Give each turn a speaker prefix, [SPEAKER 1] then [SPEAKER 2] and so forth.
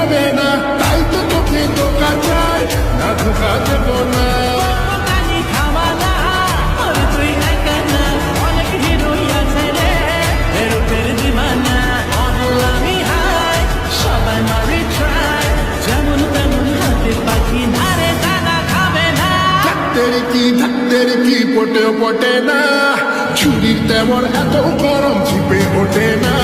[SPEAKER 1] যাবে না, তাই তো তোকে ধোকা চাই না, ধোকা দেব না। ঢাকতের কি পটে পটে না, ছুরির তেমন এত গরম চিপে ওঠে না।